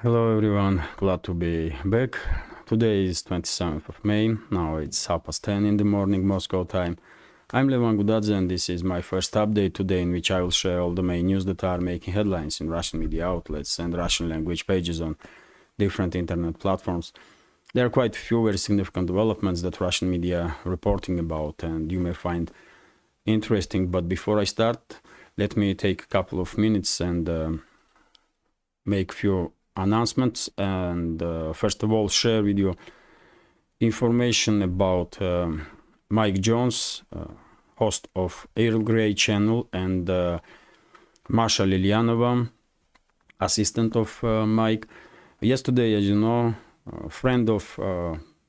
Hello everyone, glad to be back. Today is 27th of May, now it's 10:30 in the morning Moscow time. I'm Levan Gudadze and this is my first update today, in which I will share all the main news that are making headlines in Russian media outlets and Russian language pages on different internet platforms. There are quite a few very significant developments that Russian media are reporting about and you may find interesting, but before I start, let me take a couple of minutes and make few announcements and first of all share with you information about Mike Jones, host of iEarlGrey channel, and Masha Lilyanova, assistant of Mike. Yesterday, as you know, a friend of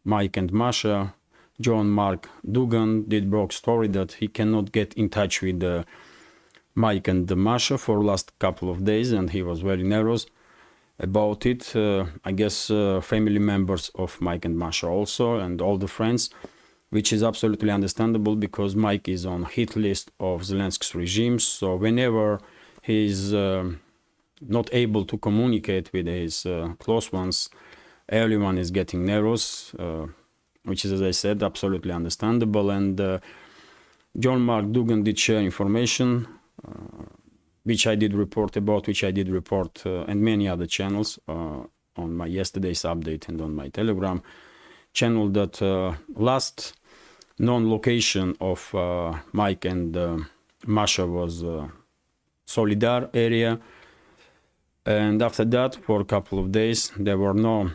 Mike and Masha, John Mark Dugan, did broke story that he cannot get in touch with Mike and Masha for last couple of days, and he was very nervous about it. I guess family members of Mike and Masha also, and all the friends, which is absolutely understandable because Mike is on hit list of Zelensky's regime. So whenever he's not able to communicate with his close ones, everyone is getting nervous, which is, as I said, absolutely understandable. And John Mark Dugan did share information which I did report about, and many other channels on my yesterday's update and on my Telegram channel, that last known location of Mike and Masha was Solidar area, and after that for a couple of days there were no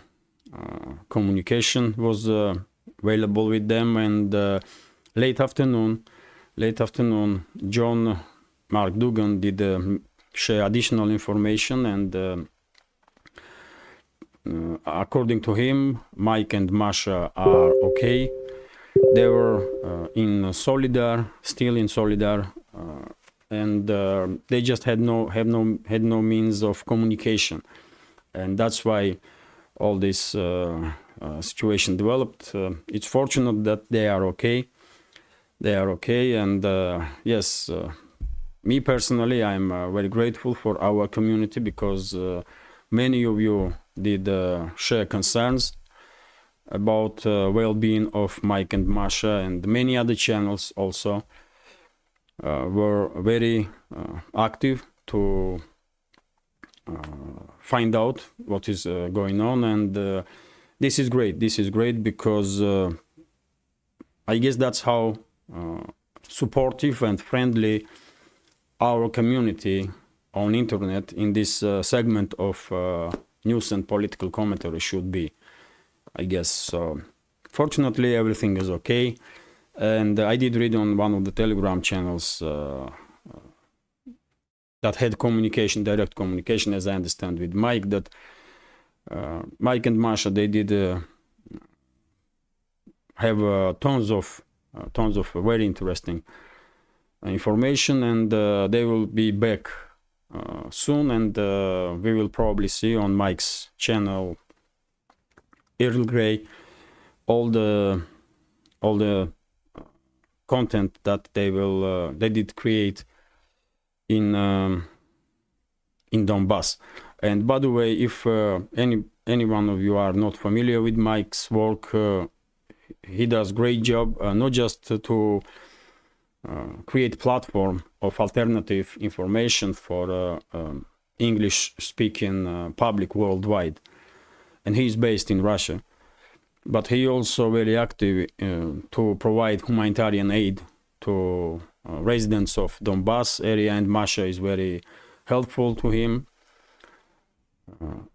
communication was available with them, and late afternoon John Mark Dugan did share additional information, and according to him, Mike and Masha are okay. They were in Solidar, still in Solidar, and they just had no means of communication, and that's why all this situation developed. It's fortunate that they are okay. And yes. Me personally, I'm very grateful for our community because many of you did share concerns about well-being of Mike and Masha, and many other channels also were very active to find out what is going on, and this is great because I guess that's how supportive and friendly our community on internet in this segment of news and political commentary should be, I guess. So fortunately everything is okay, and I did read on one of the Telegram channels that had direct communication, as I understand, with Mike, that Mike and Masha, they did have tons of very interesting information, and they will be back soon, and we will probably see on Mike's channel iEarlGrey all the content that they did create in Donbass. And by the way, if any one of you are not familiar with Mike's work, he does great job, not just to create platform of alternative information for English-speaking public worldwide, and he is based in Russia, but he also very active to provide humanitarian aid to residents of Donbass area, and Masha is very helpful to him.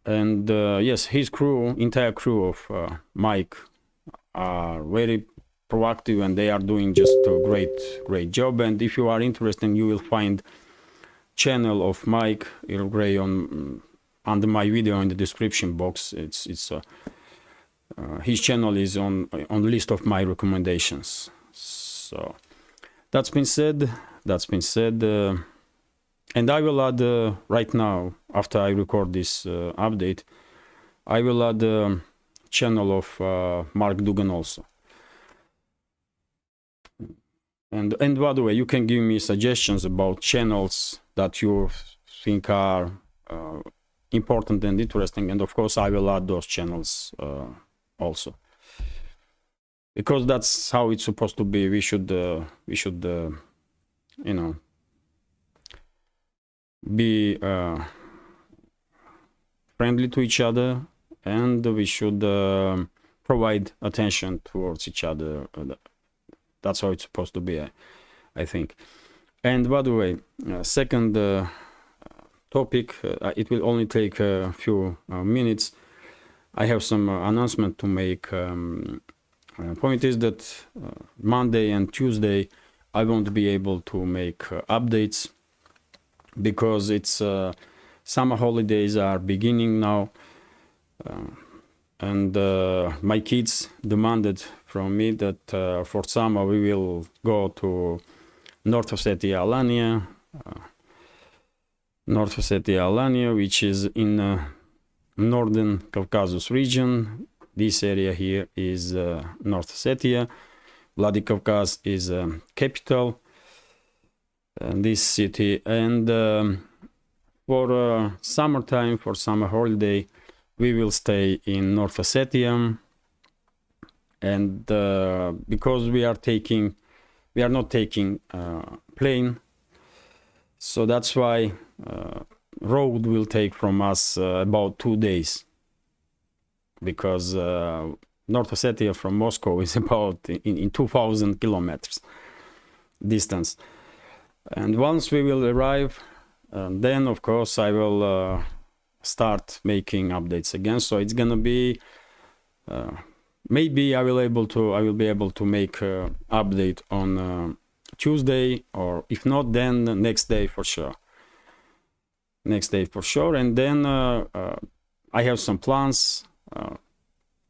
And yes, his entire crew of Mike are very proactive, and they are doing just a great job. And if you are interested, you will find channel of Mike iEarlGrey on under my video in the description box. It's his channel is on list of my recommendations. So that's been said, and I will add right now, after I record this update, I will add the channel of Mark Dugan also. And by the way, you can give me suggestions about channels that you think are important and interesting, and of course I will add those channels also, because that's how it's supposed to be. We should you know, be friendly to each other, and we should provide attention towards each other. That's how it's supposed to be, I think. And by the way, second topic, it will only take a few minutes. I have some announcement to make. Point is that Monday and Tuesday I won't be able to make updates, because it's summer holidays are beginning now, and my kids demanded from me that for summer we will go to North Ossetia, Alania, which is in northern Caucasus region. This area here is North Ossetia. Vladikavkaz is capital, this city. And for summertime, for summer holiday, we will stay in North Ossetia. And because we are not taking plane, so that's why road will take from us about 2 days, because North Ossetia from Moscow is about in 2,000 kilometers distance. And once we will arrive, then of course I will start making updates again. So it's gonna be maybe I will be able to make update on Tuesday, or if not, then the next day for sure. And then I have some plans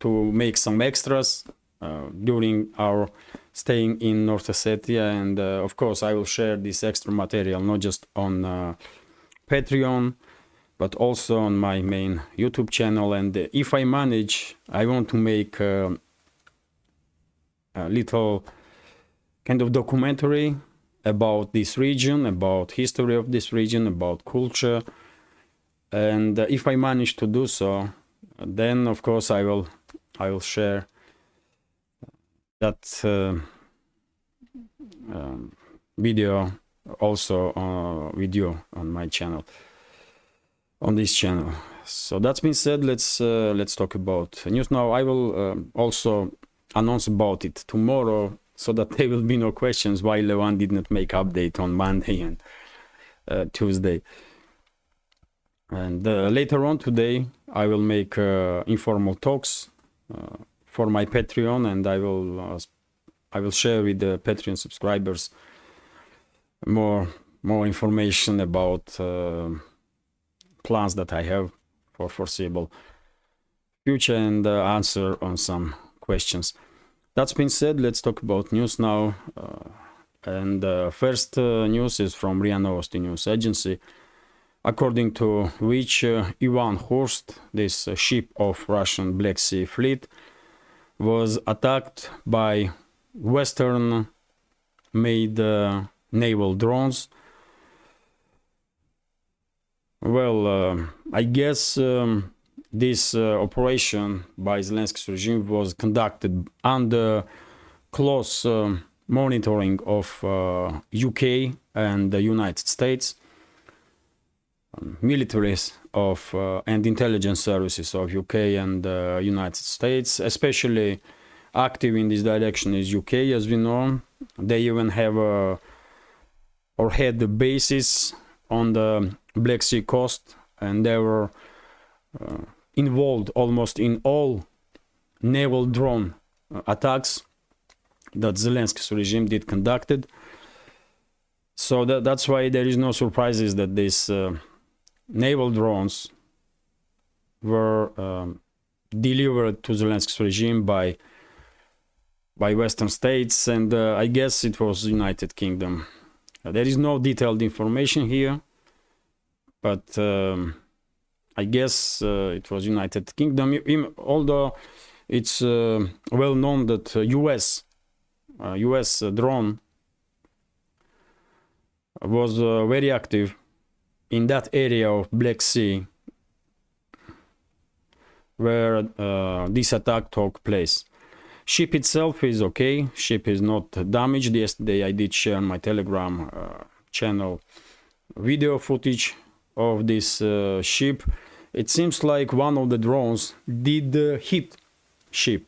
to make some extras during our staying in North Ossetia, and of course I will share this extra material not just on Patreon, but also on my main YouTube channel. And if I manage, I want to make a little kind of documentary about this region, about history of this region, about culture. And if I manage to do so, then of course I will share that video also with you on my channel, on this channel. So that's been said, let's talk about news now. I will also announce about it tomorrow, so that there will be no questions why Levan did not make update on Monday and Tuesday. And later on today I will make informal talks for my Patreon, and I will share with the Patreon subscribers more information about plans that I have for foreseeable future, and answer on some questions. That's been said, let's talk about news now. And first news is from RIA Novosti news agency, according to which Ivan Horst, this ship of Russian Black Sea fleet, was attacked by Western made naval drones. Well, I guess this operation by Zelensky's regime was conducted under close monitoring of UK and the United States, militaries of and intelligence services of UK and United States. Especially active in this direction is UK, as we know. They even have or had the bases on the Black Sea coast, and they were involved almost in all naval drone attacks that Zelensky's regime did conducted. So that's why there is no surprises that these naval drones were delivered to Zelensky's regime by Western states, and I guess it was United Kingdom. There is no detailed information here, but I guess it was United Kingdom, although it's well known that US drone was very active in that area of Black Sea where this attack took place. Ship itself is okay. Ship is not damaged. Yesterday I did share on my Telegram channel video footage of this ship. It seems like one of the drones did hit ship,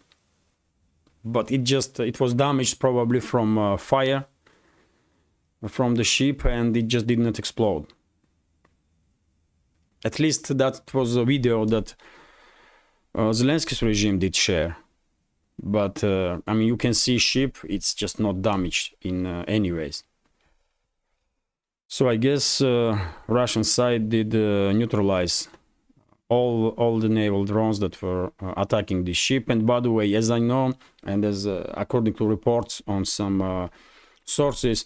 but it was damaged probably from fire from the ship, and it just did not explode. At least that was a video that Zelensky's regime did share. But I mean, you can see ship, it's just not damaged in any ways. So I guess Russian side did neutralize all the naval drones that were attacking the ship. And by the way, as I know, and as according to reports on some sources,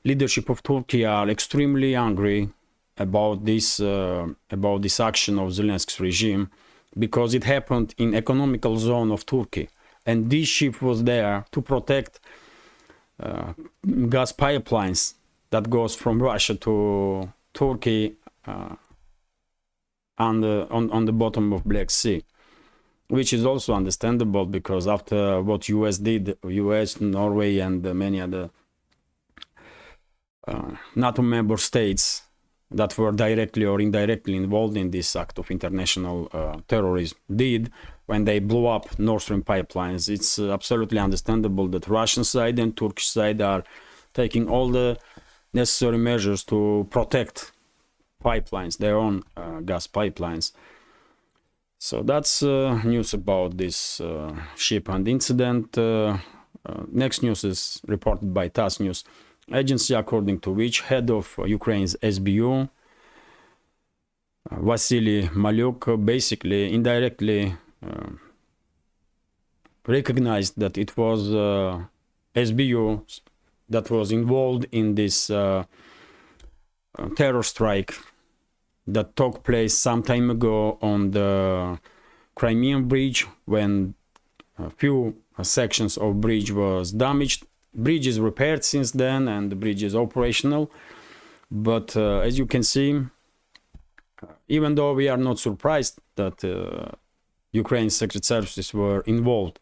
leadership of Turkey are extremely angry about this action of Zelensky's regime, because it happened in economical zone of Turkey, and this ship was there to protect gas pipelines that goes from Russia to Turkey on the bottom of Black Sea, which is also understandable, because after what US did, US, Norway, and many other NATO member states that were directly or indirectly involved in this act of international terrorism did when they blew up Nord Stream pipelines. It's absolutely understandable that Russian side and Turkish side are taking all the necessary measures to protect pipelines, their own gas pipelines. So that's news about this ship and incident. Next news is reported by TASS News Agency, according to which head of Ukraine's SBU, Vasily Malyuk, basically indirectly recognized that it was SBU that was involved in this terror strike that took place some time ago on the Crimean bridge, when a few sections of bridge was damaged. Bridge is repaired since then, and the bridge is operational. But as you can see, even though we are not surprised that Ukraine's secret services were involved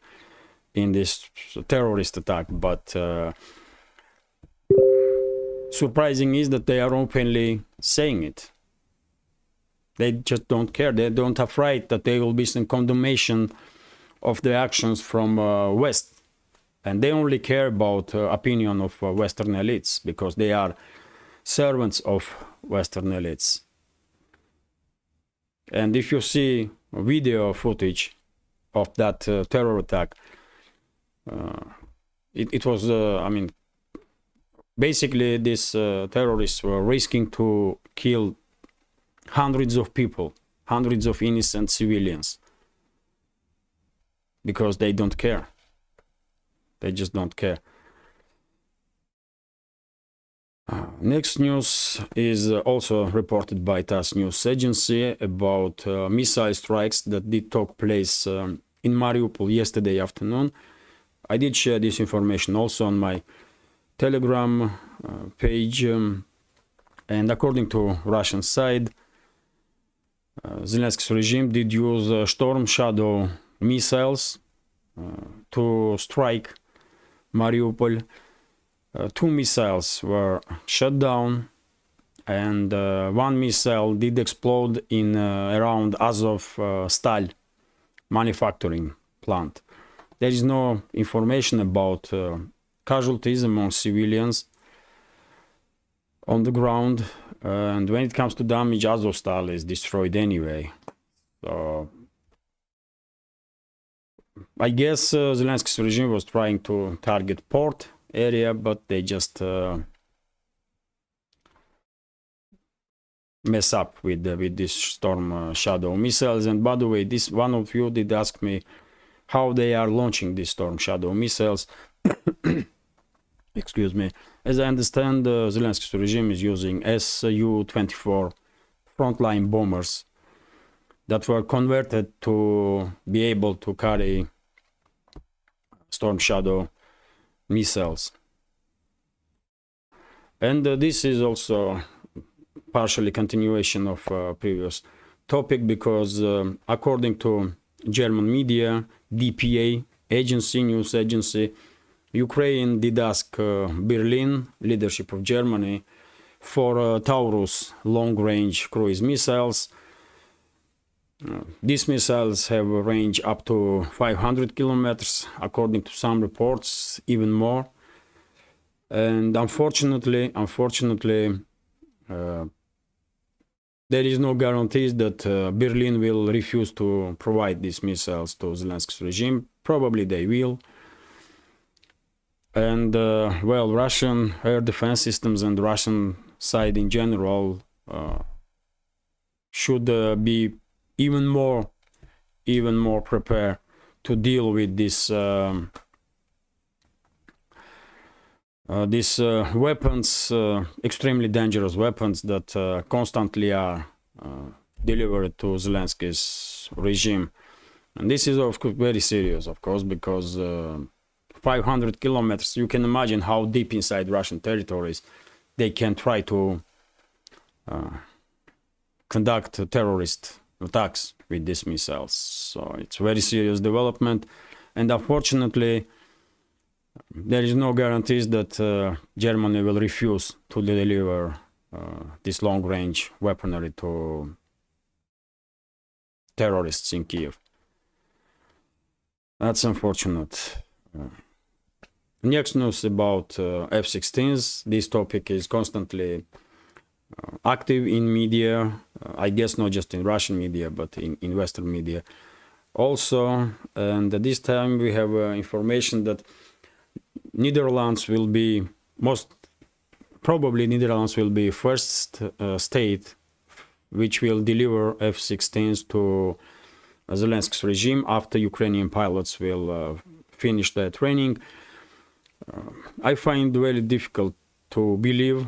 in this terrorist attack, but surprising is that they are openly saying it. They just don't care. They don't afraid that there will be some condemnation of the actions from West. And they only care about opinion of Western elites, because they are servants of Western elites. And if you see video footage of that terror attack, it was, I mean, basically these terrorists were risking to kill hundreds of people, hundreds of innocent civilians, because they don't care. They just don't care. Next news is also reported by TASS News Agency about missile strikes that did take place in Mariupol yesterday afternoon. I did share this information also on my Telegram page, and according to Russian side, Zelensky's regime did use Storm Shadow missiles to strike Mariupol. Two missiles were shot down, and one missile did explode in around Azovstal manufacturing plant. There is no information about casualties among civilians on the ground, and when it comes to damage, Azovstal is destroyed anyway. So I guess Zelensky's regime was trying to target port area, but they just mess up with this Storm Shadow missiles. And by the way, this one of you did ask me how they are launching these Storm Shadow missiles. Excuse me. As I understand, Zelensky's regime is using Su-24 frontline bombers that were converted to be able to carry Storm Shadow missiles. And this is also partially continuation of previous topic, because according to German media, DPA agency, news agency. Ukraine did ask Berlin, leadership of Germany, for Taurus long-range cruise missiles. These missiles have a range up to 500 kilometers, according to some reports, even more. And unfortunately, there is no guarantees that Berlin will refuse to provide these missiles to Zelensky's regime. Probably they will. And well, Russian air defense systems and Russian side in general should be even more prepared to deal with this these weapons, extremely dangerous weapons that constantly are delivered to Zelensky's regime. And this is of course very serious, of course, because 500 kilometers, you can imagine how deep inside Russian territories they can try to conduct terrorist attacks with these missiles. So it's very serious development, and unfortunately there is no guarantees that Germany will refuse to deliver this long-range weaponry to terrorists in Kiev. That's unfortunate. Next news about F-16s. This topic is constantly active in media, I guess not just in Russian media, but in Western media also. And this time we have information that Netherlands will be Netherlands will be first state which will deliver F-16s to Zelensky's regime after Ukrainian pilots will finish their training. I find it very difficult to believe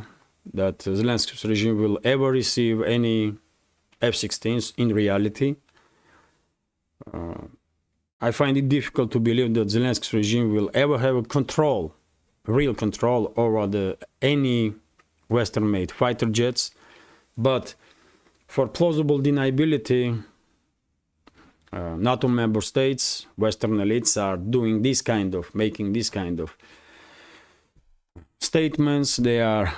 that Zelensky's regime will ever receive any F-16s in reality. I find it difficult to believe that Zelensky's regime will ever have a real control over any Western-made fighter jets. But for plausible deniability, NATO member states, Western elites are doing making this kind of statements. They are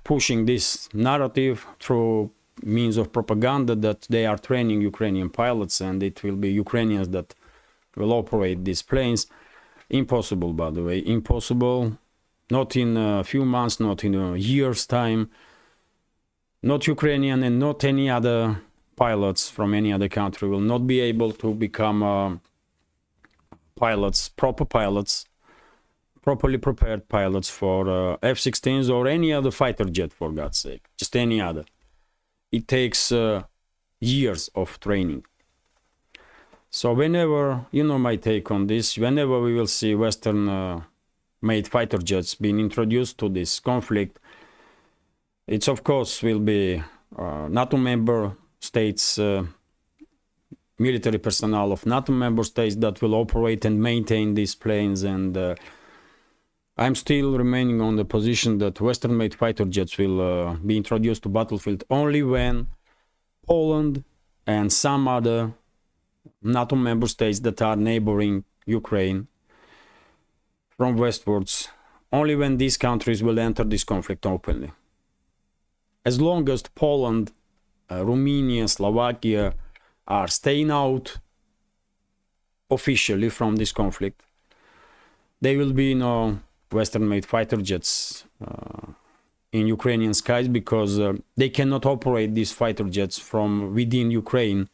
pushing this narrative through means of propaganda that they are training Ukrainian pilots and it will be Ukrainians that will operate these planes. Impossible, by the way, impossible. Not in a few months, not in a year's time. Not Ukrainian and not any other pilots from any other country will not be able to become proper pilots, properly prepared pilots for F-16s or any other fighter jet, for God's sake, just any other. It takes years of training. So whenever, you know my take on this, whenever we will see Western-made fighter jets being introduced to this conflict, it's of course will be NATO member states, military personnel of NATO member states that will operate and maintain these planes. And I'm still remaining on the position that Western-made fighter jets will be introduced to battlefield only when Poland and some other NATO member states that are neighboring Ukraine from westwards, only when these countries will enter this conflict openly. As long as Poland, Romania, Slovakia are staying out officially from this conflict, there will be no Western-made fighter jets in Ukrainian skies because they cannot operate these fighter jets from within Ukraine.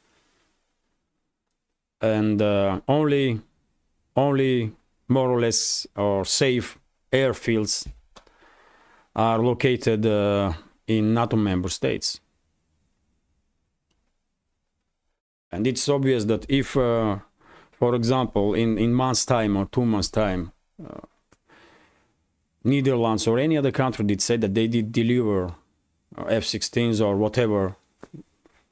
And only more or less safe airfields are located in NATO member states. And it's obvious that if, for example, in months' time or 2 months' time, Netherlands or any other country did say that they did deliver F-16s or whatever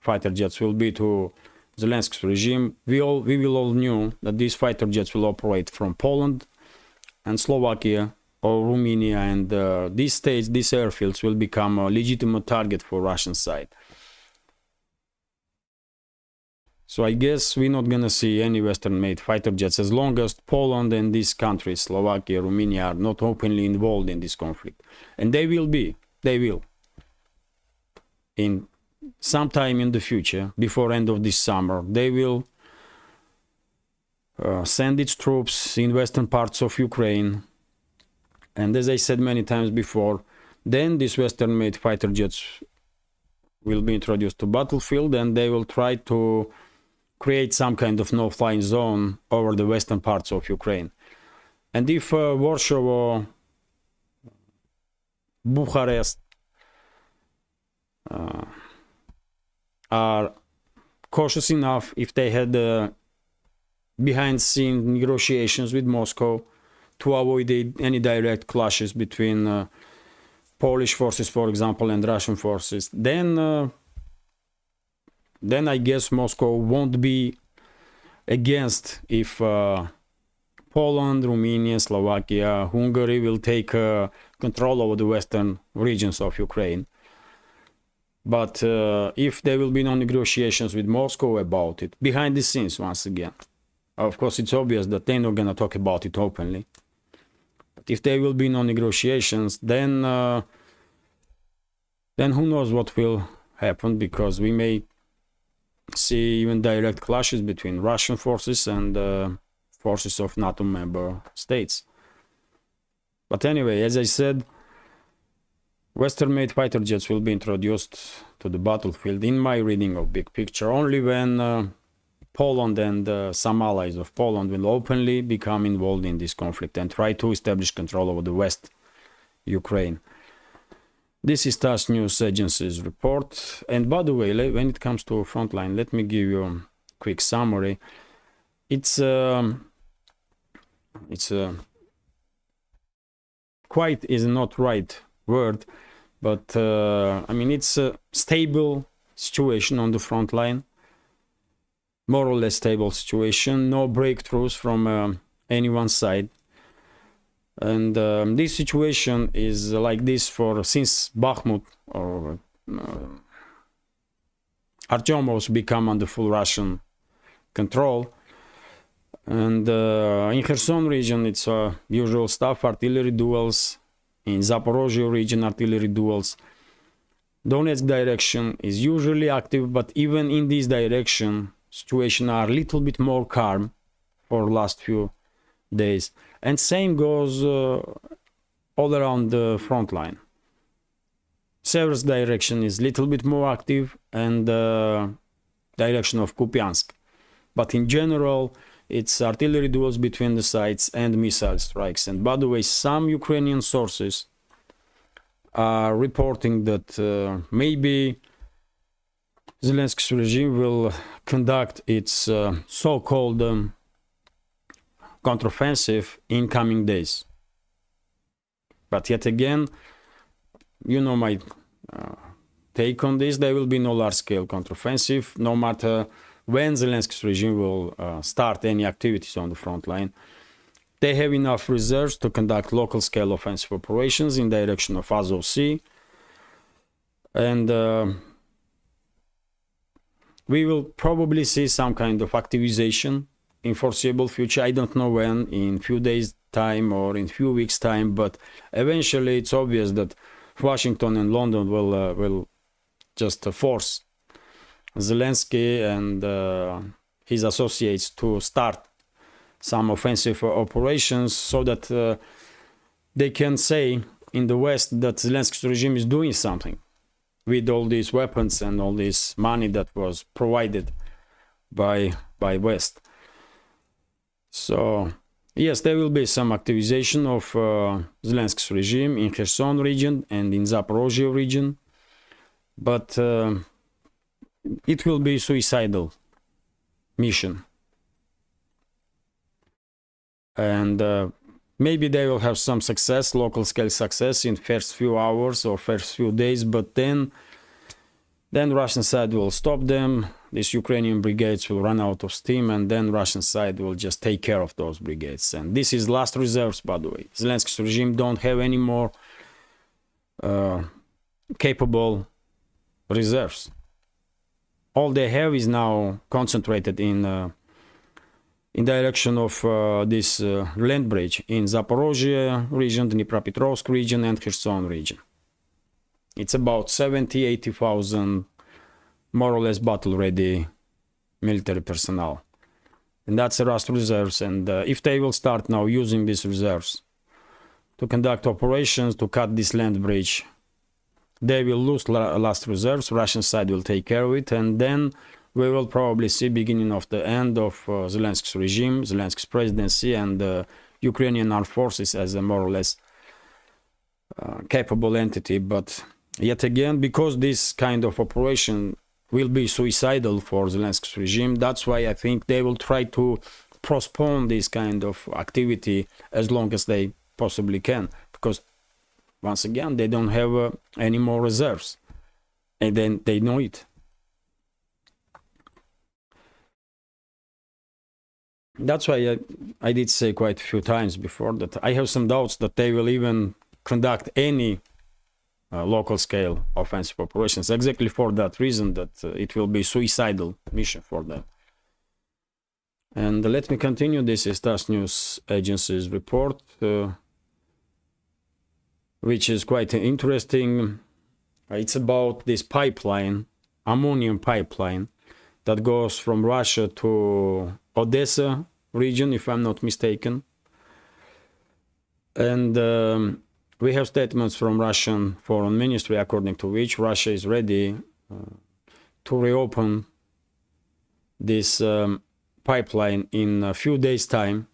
fighter jets will be to Zelensky's regime, we will all knew that these fighter jets will operate from Poland and Slovakia or Romania, and these states, these airfields will become a legitimate target for Russian side. So I guess we're not gonna see any Western-made fighter jets as long as Poland and these countries, Slovakia, Romania, are not openly involved in this conflict. And they will be. They will. In sometime in the future, before end of this summer, they will send its troops in western parts of Ukraine. And as I said many times before, then these Western-made fighter jets will be introduced to battlefield, and they will try to create some kind of no-flying zone over the western parts of Ukraine. And if Warsaw, Bucharest are cautious enough, if they had behind-scene negotiations with Moscow to avoid any direct clashes between Polish forces, for example, and Russian forces, then I guess Moscow won't be against if Poland, Romania, Slovakia, Hungary will take control over the western regions of Ukraine. But if there will be no negotiations with Moscow about it, behind the scenes once again, of course it's obvious that they're not gonna talk about it openly. But if there will be no negotiations, then who knows what will happen, because we may see even direct clashes between Russian forces and forces of NATO member states. But anyway, as I said, Western-made fighter jets will be introduced to the battlefield, in my reading of big picture, only when Poland and some allies of Poland will openly become involved in this conflict and try to establish control over the West Ukraine. This is TASS News Agency's report. And by the way, when it comes to frontline, let me give you a quick summary. It's quite is not right word, but I mean, it's a stable situation on the front line, more or less stable situation, no breakthroughs from any one side. And this situation is like this since Bakhmut or Artyomovsk become under full Russian control. And in Kherson region, it's usual stuff, artillery duels. In Zaporozhye region, artillery duels. Donetsk direction is usually active, but even in this direction, situation are a little bit more calm for last few days. And same goes all around the front line. Seversk direction is a little bit more active, and direction of Kupiansk. But in general, it's artillery duels between the sides and missile strikes. And by the way, some Ukrainian sources are reporting that maybe Zelensky's regime will conduct its so-called counteroffensive in coming days. But yet again, you know my take on this. There will be no large-scale counteroffensive, no matter when Zelensky's regime will start any activities on the front line. They have enough reserves to conduct local-scale offensive operations in direction of Azov Sea. And we will probably see some kind of activization in foreseeable future. I don't know when, in few days time or in few weeks time, but eventually it's obvious that Washington and London will just force Zelensky and his associates to start some offensive operations so that they can say in the West that Zelensky's regime is doing something with all these weapons and all this money that was provided by West. So yes, there will be some activization of Zelensky's regime in Kherson region and in Zaporozhye region, but it will be suicidal mission. And maybe they will have some success, local scale success in first few hours or first few days, but then Russian side will stop them. These Ukrainian brigades will run out of steam, and then Russian side will just take care of those brigades. And this is last reserves, by the way. Zelensky's regime don't have any more capable reserves. all they have is now concentrated in direction of this land bridge in Zaporozhye region, Dnipropetrovsk region, and Kherson region. It's about 70,000-80,000 more or less battle-ready military personnel. And that's the Rust reserves. And if they will start now using these reserves to conduct operations to cut this land bridge, they will lose last reserves. Russian side will take care of it, and then we will probably see beginning of the end of Zelensky's regime, Zelensky's presidency, and Ukrainian armed forces as a more or less capable entity. But yet again, because this kind of operation will be suicidal for Zelensky's regime, that's why I think they will try to postpone this kind of activity as long as they possibly can, because once again they don't have any more reserves, and then they know it. That's why I did say quite a few times before that I have some doubts that they will even conduct any local scale offensive operations, exactly for that reason, that it will be suicidal mission for them. And let me continue. This is TASS News Agency's report, which is quite interesting. It's about this pipeline, ammonium pipeline, that goes from Russia to Odessa region, if I'm not mistaken. And we have statements from Russian Foreign Ministry, according to which Russia is ready to reopen this pipeline in a few days' time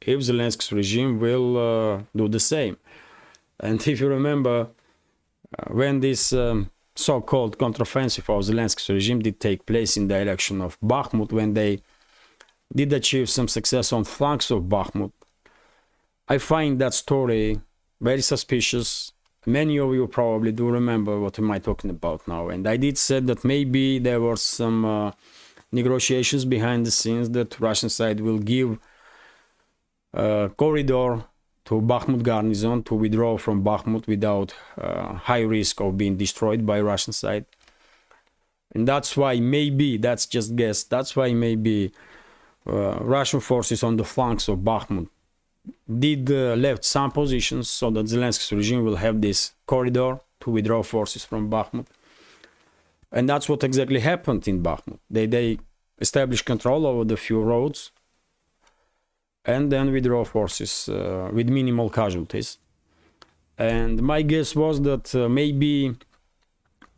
if Zelensky's regime will do the same. And if you remember, when this so-called counteroffensive of Zelensky's regime did take place in the direction of Bakhmut, when they did achieve some success on flanks of Bakhmut, I find that story very suspicious. Many of you probably do remember what am I talking about now. And I did say that maybe there were some negotiations behind the scenes that Russian side will give a corridor to Bakhmut garrison to withdraw from Bakhmut without high risk of being destroyed by Russian side. And that's why maybe, that's just guess, that's why maybe Russian forces on the flanks of Bakhmut did left some positions so that Zelensky's regime will have this corridor to withdraw forces from Bakhmut. And that's what exactly happened in Bakhmut. They established control over the few roads and then withdraw forces with minimal casualties. And my guess was that maybe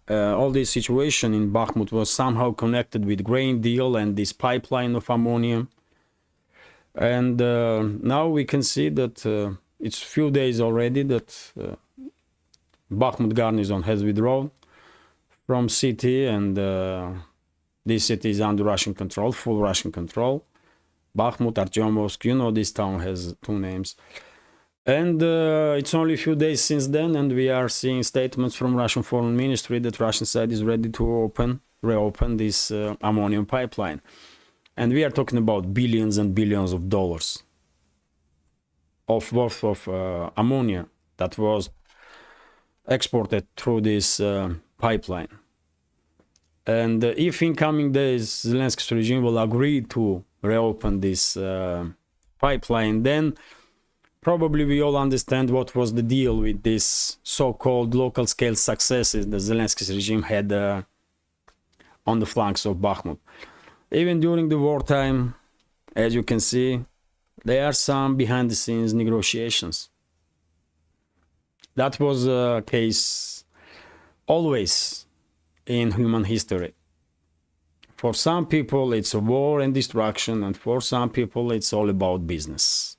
all this situation in Bakhmut was somehow connected with grain deal and this pipeline of ammonium. And now we can see that it's few days already that Bakhmut garrison has withdrawn from city, and this city is under Russian control, full Russian control. Bakhmut, Artyomovsk, you know, this town has two names. And it's only a few days since then, and we are seeing statements from Russian Foreign Ministry that Russian side is ready to reopen this ammonium pipeline. And we are talking about billions and billions of dollars of worth of ammonia that was exported through this pipeline. And if in coming days Zelensky's regime will agree to reopen this pipeline, then probably we all understand what was the deal with this so-called local scale successes that Zelensky's regime had on the flanks of Bakhmut. Even during the wartime, as you can see, there are some behind the scenes negotiations. That was a case always in human history. For some people it's a war and destruction, and for some people it's all about business.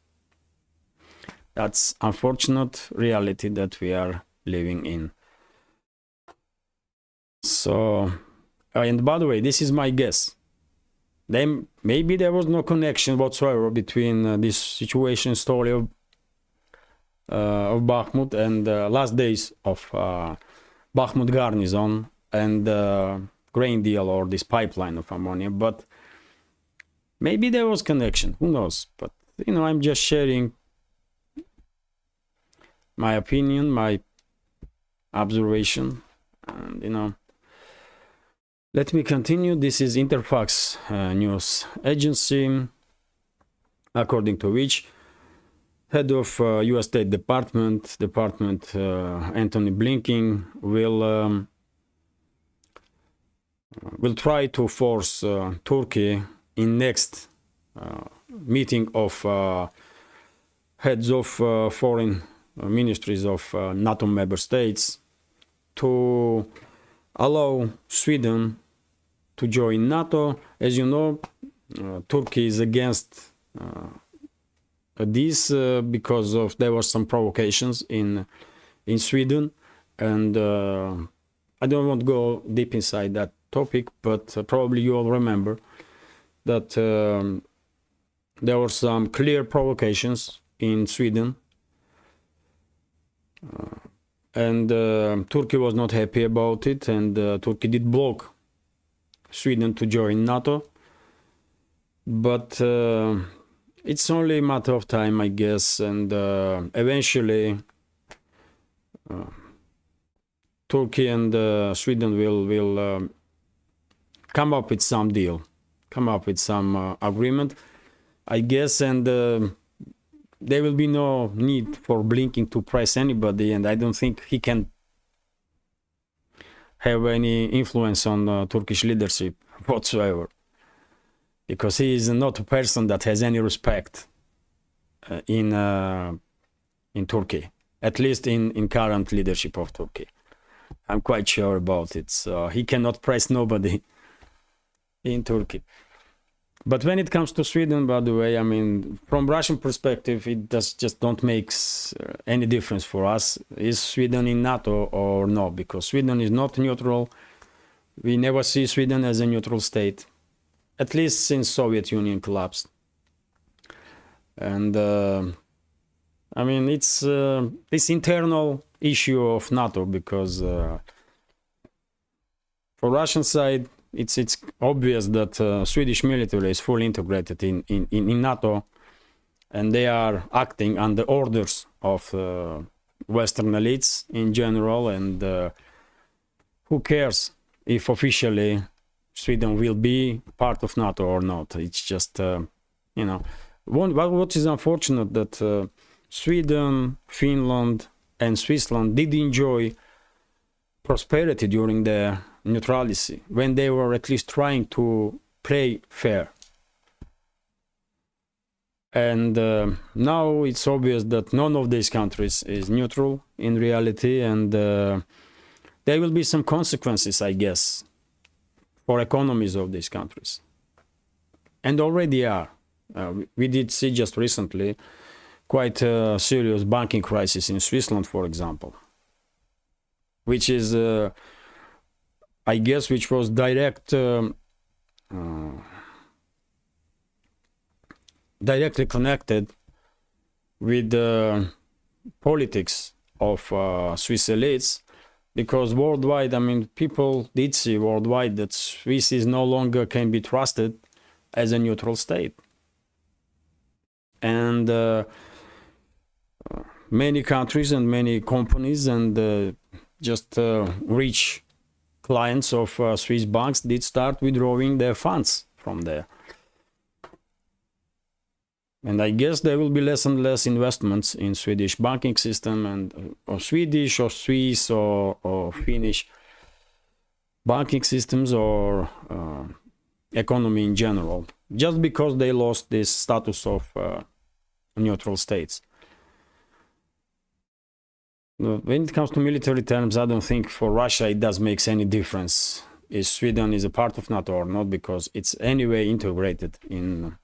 That's unfortunate reality that we are living in. So, and by the way, this is my guess. Then maybe there was no connection whatsoever between this situation story of Bakhmut and last days of Bakhmut garrison and grain deal or this pipeline of ammonia. But maybe there was connection, who knows? But you know, I'm just sharing my opinion, my observation, and you know, Let me continue. This is Interfax news agency, according to which head of U.S. State Department Anthony Blinken will try to force Turkey in next meeting of heads of foreign ministries of NATO member states to allow Sweden to join NATO. As you know, Turkey is against this because of there were some provocations in Sweden, and I don't want to go deep inside that topic, but probably you all remember that there were some clear provocations in Sweden, and Turkey was not happy about it, and Turkey did block Sweden to join NATO. But it's only a matter of time, I guess, and eventually Turkey and Sweden will come up with some deal, come up with some agreement, I guess, and there will be no need for Blinken to press anybody, and I don't think he can have any influence on Turkish leadership whatsoever, because he is not a person that has any respect in Turkey, at least in current leadership of Turkey. I'm quite sure about it. So he cannot press nobody in Turkey. But when it comes to Sweden, by the way, I mean, from Russian perspective, it just don't make any difference for us. Is Sweden in NATO or no? Because Sweden is not neutral. We never see Sweden as a neutral state, at least since Soviet Union collapsed. And I mean, it's this internal issue of NATO, because for Russian side, it's obvious that Swedish military is fully integrated in NATO, and they are acting under orders of Western elites in general, and who cares if officially Sweden will be part of NATO or not. It's just, you know, what is unfortunate that Sweden, Finland and Switzerland did enjoy prosperity during their neutrality, when they were at least trying to play fair. And now it's obvious that none of these countries is neutral in reality, and there will be some consequences, I guess, for economies of these countries. And already are. We did see just recently quite a serious banking crisis in Switzerland, for example, which is I guess, which was directly connected with the politics of Swiss elites, because worldwide, I mean, people did see worldwide that Swiss is no longer can be trusted as a neutral state. And many countries and many companies and just rich clients of Swiss banks did start withdrawing their funds from there. And I guess there will be less and less investments in Swedish banking system, and or Swedish or Swiss or Finnish banking systems or economy in general, just because they lost this status of neutral states. When it comes to military terms, I don't think for Russia it does make any difference if Sweden is a part of NATO or not, because it's anyway integrated in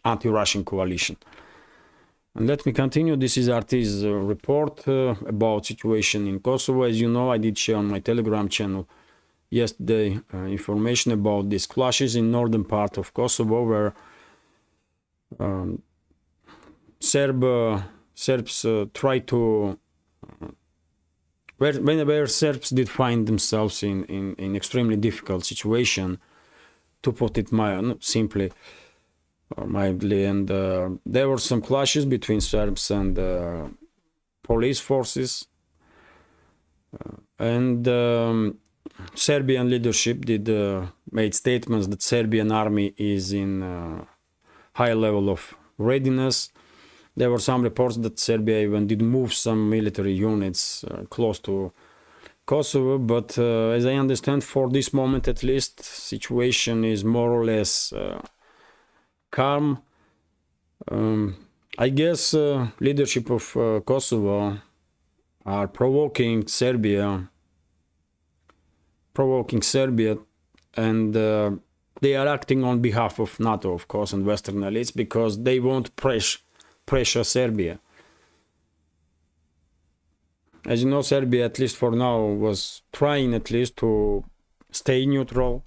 anti-Russian coalition. And let me continue. This is RT's report about situation in Kosovo. As you know, I did share on my Telegram channel yesterday information about these clashes in northern part of Kosovo, where Serbs try to where Serbs did find themselves in extremely difficult situation, to put it simply or mildly, and there were some clashes between Serbs and police forces, and Serbian leadership did made statements that Serbian army is in high level of readiness. There were some reports that Serbia even did move some military units close to Kosovo, but as I understand, for this moment at least, situation is more or less calm. I guess leadership of Kosovo are provoking Serbia, and they are acting on behalf of NATO, of course, and Western elites, because they won't pressure Serbia. As you know, Serbia, at least for now, was trying at least to stay neutral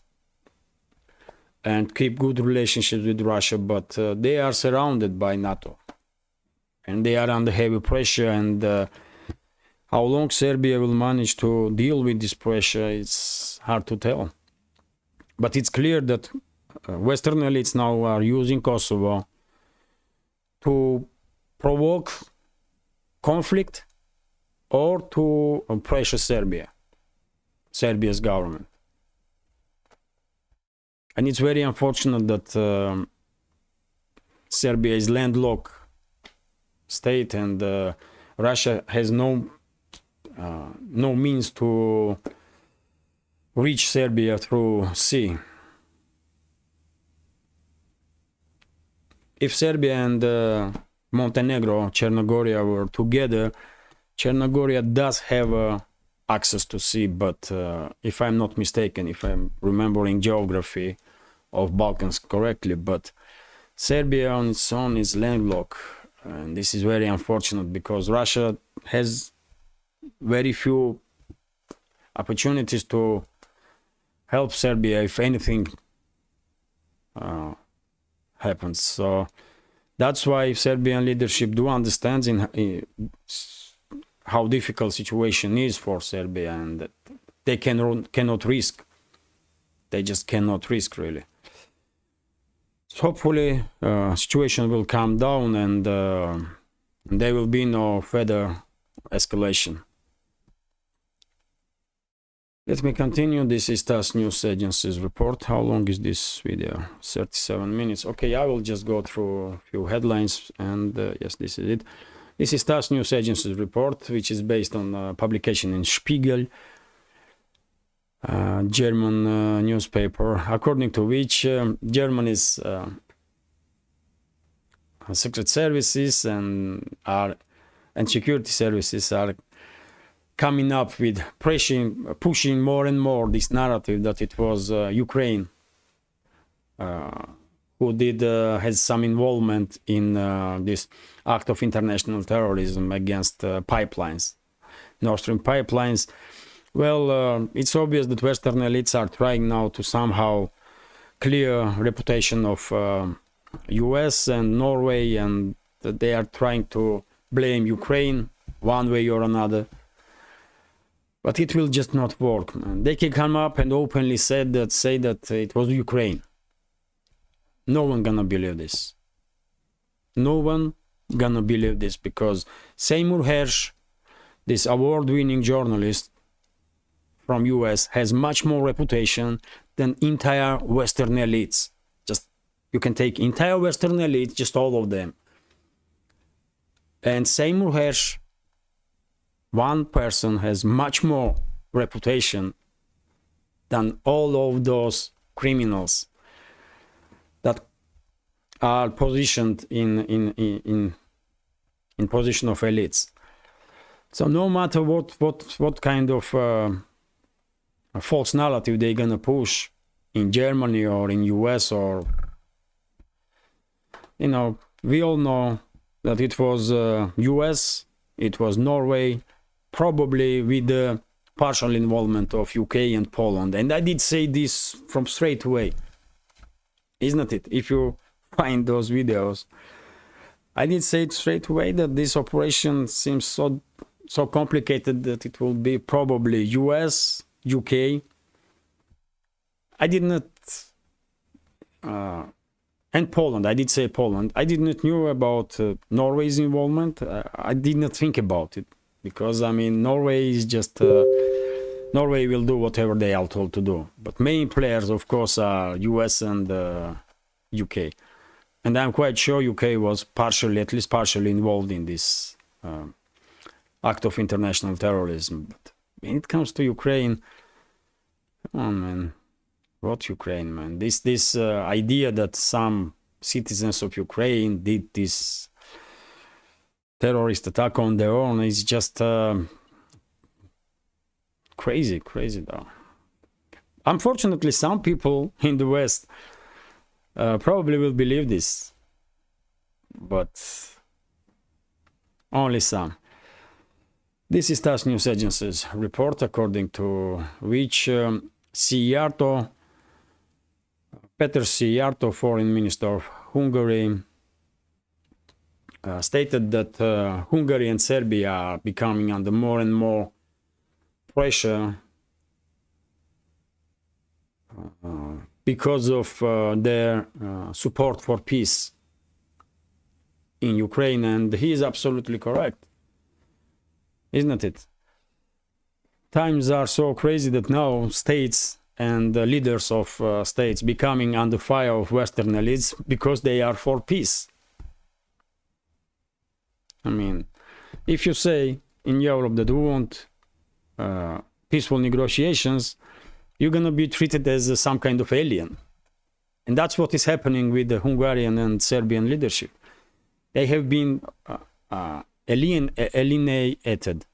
and keep good relationships with Russia, but they are surrounded by NATO and they are under heavy pressure, and how long Serbia will manage to deal with this pressure, it's hard to tell. But it's clear that Western elites now are using Kosovo to provoke conflict or to pressure Serbia's government. And it's very unfortunate that Serbia is landlocked state, and Russia has no means to reach Serbia through sea. If Serbia and Montenegro, Chernogorия were together, Chernogorия does have access to sea, but if I'm not mistaken, if I'm remembering geography of Balkans correctly, but Serbia on its own is landlocked, and this is very unfortunate because Russia has very few opportunities to help Serbia if anything happens. So that's why Serbian leadership do understand how difficult situation is for Serbia, and that they cannot risk. They just cannot risk, really. So hopefully situation will calm down, and there will be no further escalation. Let me continue. This is TASS News Agency's report. How long is this video? 37 minutes. Okay, I will just go through a few headlines, and yes, this is it. This is TASS News Agency's report, which is based on a publication in Spiegel, German newspaper, according to which Germany's secret services and security services are coming up with pushing more and more this narrative that it was Ukraine who has some involvement in this act of international terrorism against pipelines, Nord Stream pipelines. Well, it's obvious that Western elites are trying now to somehow clear reputation of US and Norway, and that they are trying to blame Ukraine one way or another. But it will just not work, man. They can come up and openly say that it was Ukraine. No one gonna believe this. No one gonna believe this, because Seymour Hersh, this award-winning journalist from US, has much more reputation than entire Western elites. Just, you can take entire Western elite, just all of them. And Seymour Hersh, one person, has much more reputation than all of those criminals that are positioned in position of elites. So no matter what kind of false narrative they're gonna push in Germany or in US, or we all know that it was US, it was Norway, probably with the partial involvement of UK and Poland. And I did say this from straight away, isn't it? If you find those videos, I did say it straight away that this operation seems so complicated that it will be probably US, UK. I did not, and Poland. I did say Poland. I did not know about Norway's involvement. I did not think about it, because I mean Norway is just Norway will do whatever they are told to do. But main players, of course, are US and UK. And I'm quite sure UK was partially, at least partially, involved in this act of international terrorism. But when it comes to Ukraine, come on, man. What Ukraine, man? This idea that some citizens of Ukraine did this terrorist attack on their own is just crazy though. Unfortunately, some people in the West probably will believe this, but only some. This is TASS News Agency's report, according to which Peter Szijjártó, Foreign Minister of Hungary, stated that Hungary and Serbia are becoming under more and more pressure because of their support for peace in Ukraine, and he is absolutely correct, isn't it? Times are so crazy that now states and the leaders of states becoming under fire of Western elites because they are for peace. I mean, if you say in Europe that we want peaceful negotiations, you're going to be treated as some kind of alien. And that's what is happening with the Hungarian and Serbian leadership. They have been alienated.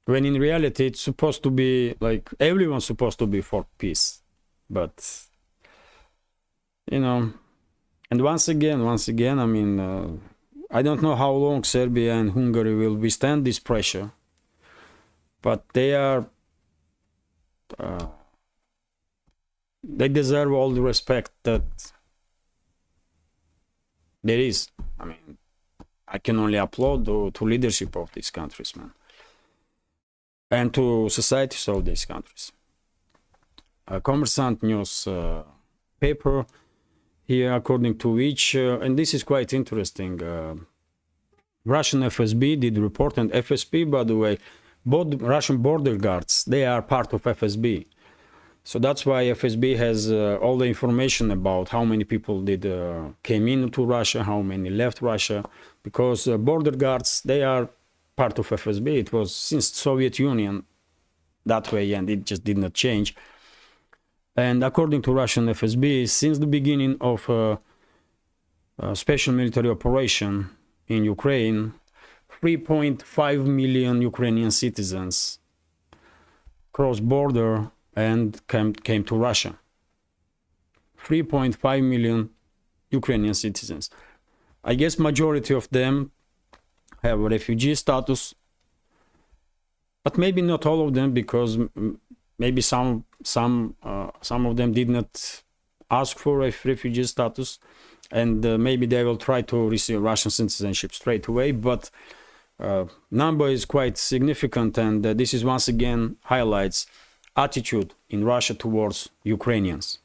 When in reality, it's supposed to be like everyone's supposed to be for peace. But, you know, and once again, I mean, I don't know how long Serbia and Hungary will withstand this pressure, but they are, they deserve all the respect that there is. I mean, I can only applaud to leadership of these countries, man. And to societies of these countries. Kommersant news paper here, according to which, and this is quite interesting, Russian FSB did report, and FSB, by the way, both Russian border guards, they are part of FSB. So that's why FSB has all the information about how many people did came into Russia, how many left Russia, because border guards, they are part of FSB. It was since Soviet Union that way, and it just did not change. And according to Russian FSB, since the beginning of a special military operation in Ukraine, 3.5 million Ukrainian citizens crossed border and came to Russia. 3.5 million Ukrainian citizens. I guess majority of them have refugee status, but maybe not all of them, because maybe some of them did not ask for a refugee status, and maybe they will try to receive Russian citizenship straight away. But number is quite significant, and this is once again highlights attitude in Russia towards Ukrainians.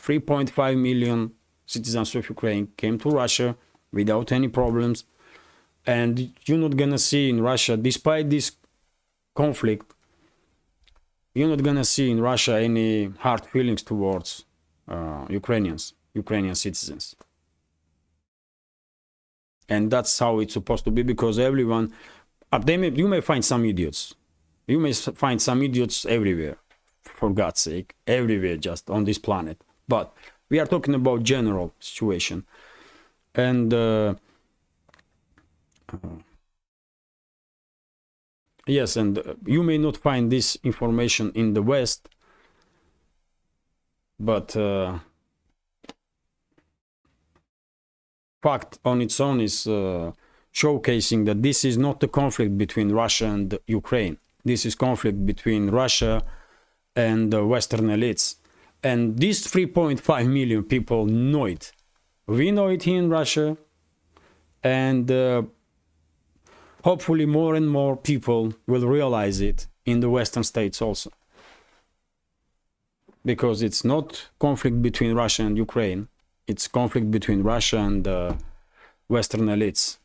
3.5 million citizens of Ukraine came to Russia without any problems. And you're not gonna see in Russia, despite this conflict, you're not gonna see in Russia any hard feelings towards Ukrainian citizens. And that's how it's supposed to be, because everyone, you may find some idiots. You may find some idiots everywhere, for God's sake, everywhere just on this planet. But we are talking about general situation. And yes, and you may not find this information in the West, but fact on its own is showcasing that this is not a conflict between Russia and Ukraine. This is conflict between Russia and the Western elites. And these 3.5 million people know it. We know it here in Russia, and hopefully more and more people will realize it in the Western states also. Because it's not conflict between Russia and Ukraine, it's conflict between Russia and Western elites.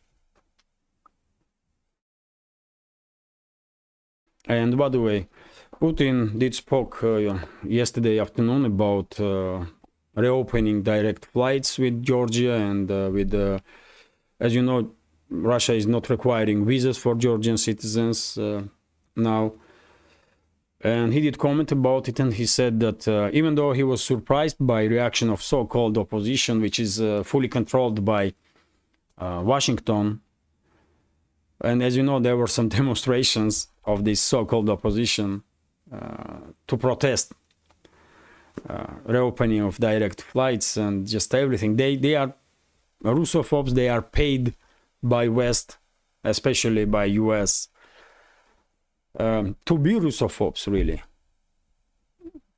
And by the way, Putin did spoke yesterday afternoon about reopening direct flights with Georgia and with, as you know, Russia is not requiring visas for Georgian citizens now. And he did comment about it, and he said that even though he was surprised by reaction of so-called opposition, which is fully controlled by Washington, and as you know, there were some demonstrations of this so-called opposition to protest reopening of direct flights and just everything. They are Russophobes. They are paid by West, especially by US, to be Russophobes, really.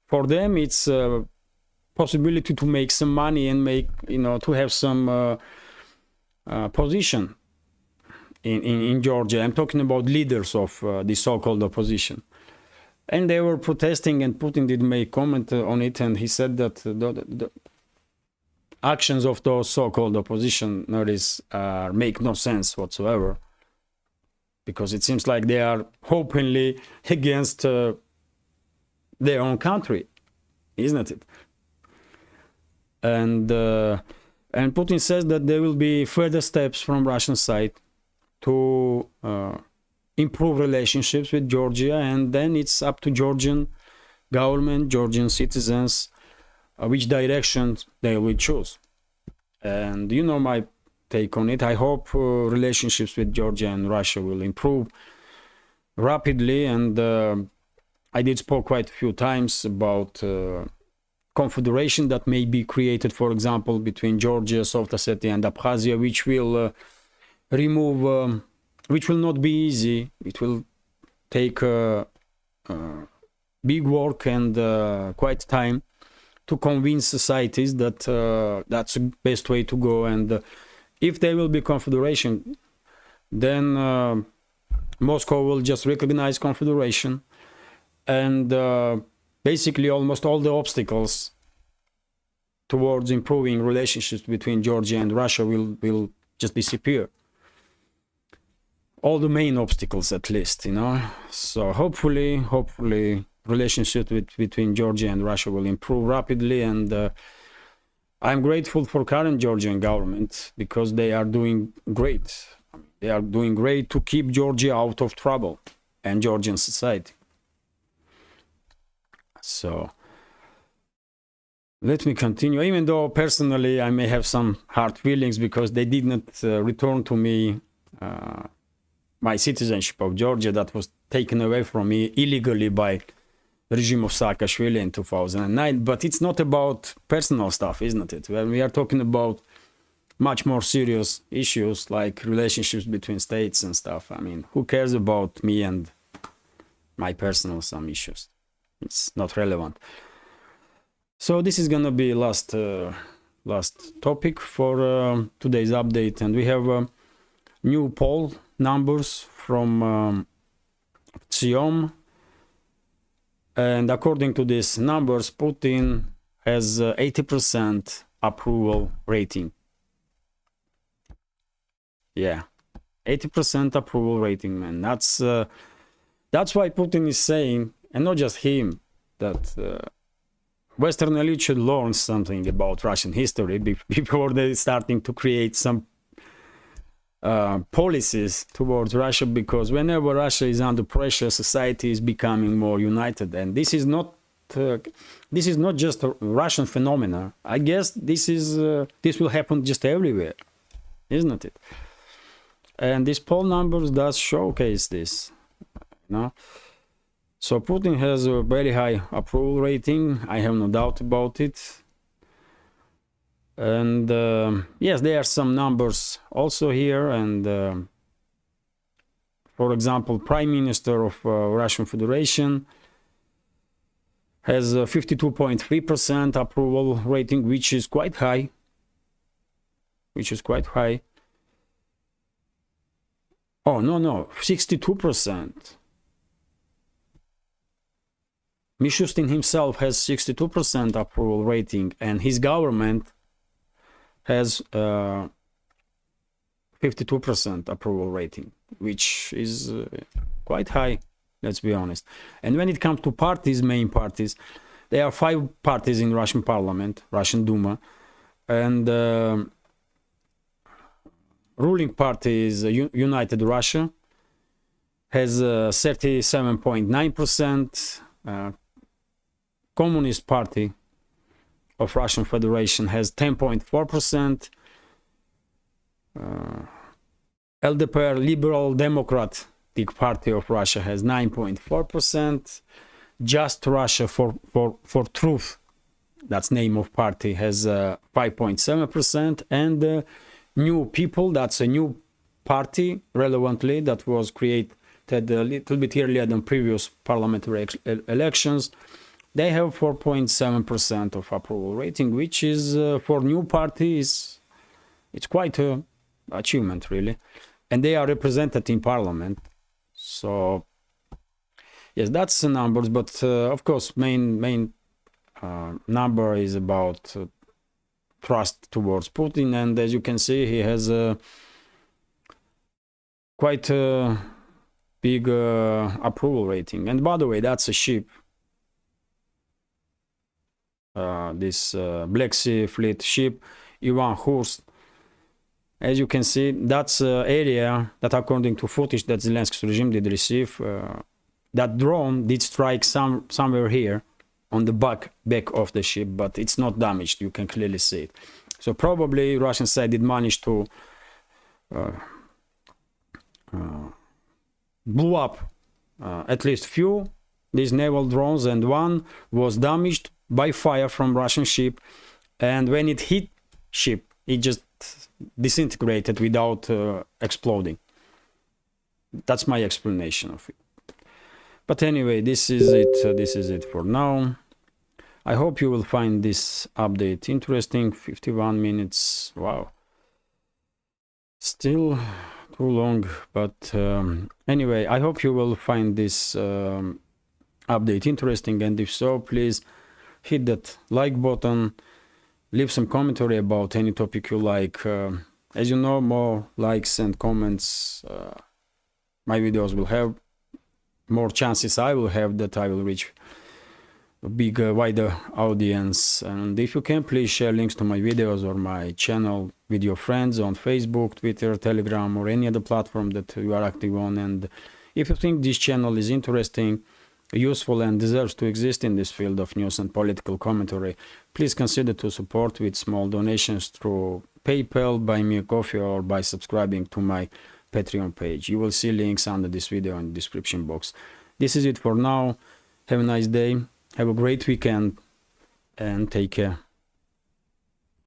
For them, it's a possibility to make some money and make, to have some position in Georgia. I'm talking about leaders of the so-called opposition. And they were protesting, and Putin did make comment on it, and he said that the actions of those so-called oppositionaries make no sense whatsoever, because it seems like they are openly against their own country, isn't it? And Putin says that there will be further steps from Russian side to improve relationships with Georgia, and then it's up to Georgian government, Georgian citizens, which direction they will choose. And you know my take on it. I hope relationships with Georgia and Russia will improve rapidly, and I did spoke quite a few times about confederation that may be created, for example, between Georgia, South Ossetia and Abkhazia, which will remove, which will not be easy. It will take big work and quite time to convince societies that that's the best way to go. And if there will be confederation, then Moscow will just recognize confederation, and basically almost all the obstacles towards improving relationships between Georgia and Russia will just disappear. All the main obstacles, at least, So hopefully relationship between Georgia and Russia will improve rapidly, and I'm grateful for current Georgian government, because they are doing great. They are doing great to keep Georgia out of trouble and Georgian society. So let me continue, even though personally I may have some hard feelings because they did not return to me my citizenship of Georgia that was taken away from me illegally by the regime of Saakashvili in 2009. But it's not about personal stuff, isn't it? When we are talking about much more serious issues like relationships between states and stuff, I mean, who cares about me and my personal some issues? It's not relevant. So this is gonna be last topic for today's update, and we have new poll numbers from Tsiom, and according to these numbers, Putin has 80% approval rating. Yeah, 80% approval rating, man. That's why Putin is saying, and not just him, that Western elite should learn something about Russian history before they're starting to create some policies towards Russia, because whenever Russia is under pressure, society is becoming more united, and this is not just a Russian phenomena. I guess this will happen just everywhere, isn't it? And these poll numbers does showcase this, So Putin has a very high approval rating. I have no doubt about it. And yes, there are some numbers also here. And for example, Prime Minister of Russian Federation has a 52.3% approval rating, which is quite high. Oh, no, 62%. Mishustin himself has 62% approval rating, and his government has 52% approval rating, which is quite high, let's be honest. And when it comes to parties, main parties, there are 5 parties in Russian parliament, Russian Duma, and ruling party is United Russia, has 37.9%. Communist Party of Russian Federation has 10.4%. LDPR, Liberal Democratic Party of Russia, has 9.4%. Just Russia for Truth, that's name of party, has 5.7%. And New People, that's a new party, relevantly, that was created a little bit earlier than previous parliamentary elections. They have 4.7% of approval rating, which is for new parties, it's quite a achievement, really. And they are represented in parliament. So yes, that's the numbers, but of course main number is about trust towards Putin, and as you can see, he has quite a big approval rating. And by the way, that's a ship, this Black Sea Fleet ship, Ivan Hurst. As you can see, that's area that, according to footage that Zelensky's regime did receive, that drone did strike somewhere here on the back of the ship, but it's not damaged. You can clearly see it. So probably Russian side did manage to blew up at least few these naval drones, and one was damaged by fire from Russian ship, and when it hit ship, it just disintegrated without exploding. That's my explanation of it. But anyway, this is it for now. I hope you will find this update interesting. 51 minutes, wow, still too long, but anyway, I hope you will find this update interesting, and if so, please hit that like button, leave some commentary about any topic you like. As you know, more likes and comments my videos will have, more chances I will have that I will reach a big wider audience. And if you can, please share links to my videos or my channel with your friends on Facebook, Twitter, Telegram, or any other platform that you are active on. And if you think this channel is interesting, useful, and deserves to exist in this field of news and political commentary, please consider to support with small donations through PayPal, Buy Me a Coffee, or by subscribing to my Patreon page. You will see links under this video in the description box. This is it for now. Have a nice day, have a great weekend, and take care.